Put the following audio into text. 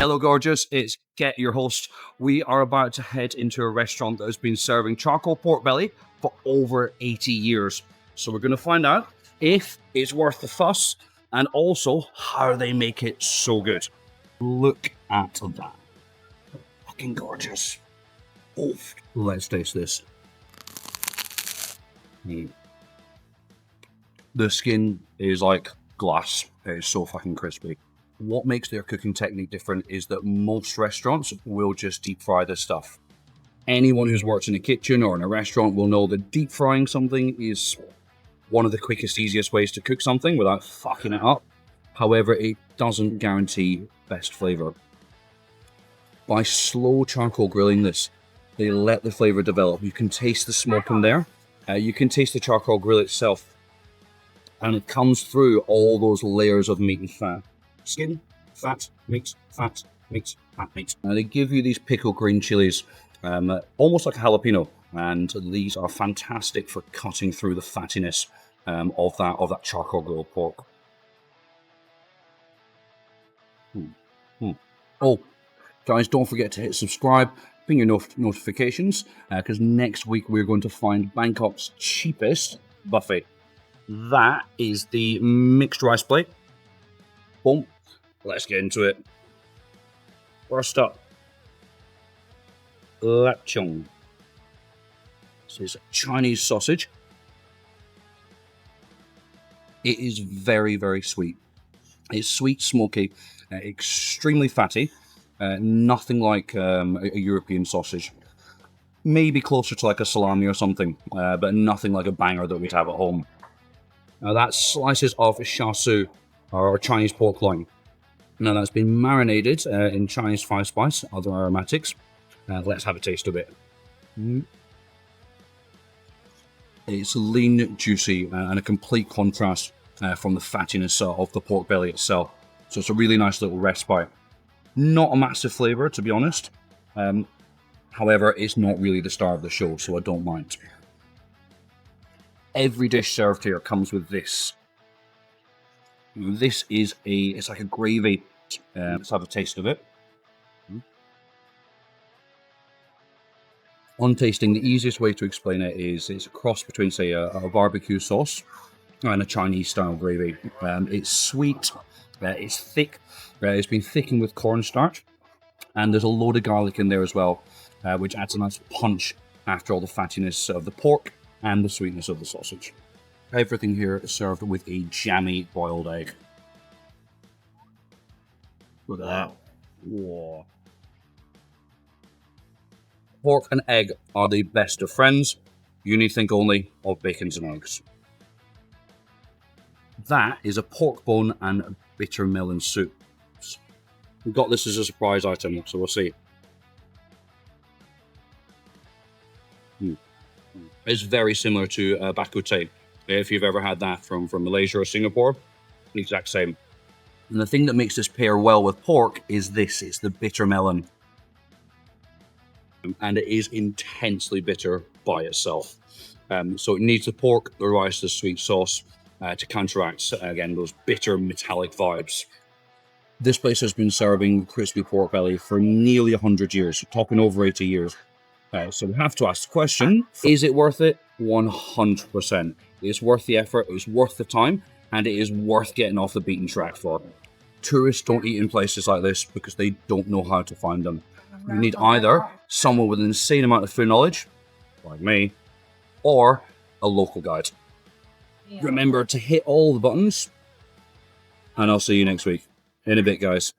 Hello, gorgeous. It's Get, your host. We are about to head into a restaurant that has been serving charcoal pork belly for over 80 years. So we're going to find out if it's worth the fuss and also how they make it so good. Look at that. Fucking gorgeous. Oh, let's taste this. The skin is like glass. It is so fucking crispy. What makes their cooking technique different is that most restaurants will just deep fry this stuff. Anyone who's worked in a kitchen or in a restaurant will know that deep frying something is one of the quickest, easiest ways to cook something without fucking it up. However, it doesn't guarantee best flavour. By slow charcoal grilling this, they let the flavour develop. You can taste the smoke in there. You can taste the charcoal grill itself. And it comes through all those layers of meat and fat. Skin, fat, meat, fat, meat, fat, meat. Now they give you these pickled green chilies, almost like a jalapeno, and these are fantastic for cutting through the fattiness of that charcoal grilled pork. Oh, guys, don't forget to hit subscribe, ping your notifications, because next week we're going to find Bangkok's cheapest buffet. That is the mixed rice plate. Boom. Let's get into it. First up, lechon. This is Chinese sausage. It is very, very sweet. It's sweet, smoky, extremely fatty. Nothing like a European sausage. Maybe closer to like a salami or something, but nothing like a banger that we'd have at home. Now that's slices of char siu, or Chinese pork loin. Now that's been marinated in Chinese 5-spice, other aromatics. Let's have a taste of it. It's lean, juicy, and a complete contrast from the fattiness of the pork belly itself. So it's a really nice little respite. Not a massive flavour, to be honest. However, it's not really the star of the show, so I don't mind. Every dish served here comes with this. This is it's like a gravy. Let's have a taste of it. On tasting, the easiest way to explain it is it's a cross between, say, a barbecue sauce and a Chinese style gravy. It's sweet, it's thick, it's been thickened with cornstarch, and there's a load of garlic in there as well, which adds a nice punch after all the fattiness of the pork and the sweetness of the sausage. Everything here is served with a jammy boiled egg. Look at that. Whoa. Pork and egg are the best of friends. You need to think only of bacons and eggs. That is a pork bone and bitter melon soup. We got this as a surprise item, so we'll see. It's very similar to bak kut teh. If you've ever had that from Malaysia or Singapore, the exact same. And the thing that makes this pair well with pork is this. It's the bitter melon. And it is intensely bitter by itself. So it needs the pork, the rice, the sweet sauce to counteract, again, those bitter metallic vibes. This place has been serving crispy pork belly for nearly 100 years, topping over 80 years. So we have to ask the question, is it worth it? 100%. It's worth the effort, it's worth the time, and it is worth getting off the beaten track for. Tourists don't eat in places like this because they don't know how to find them. You need either someone with an insane amount of food knowledge, like me, or a local guide. Remember to hit all the buttons, and I'll see you next week. In a bit, guys.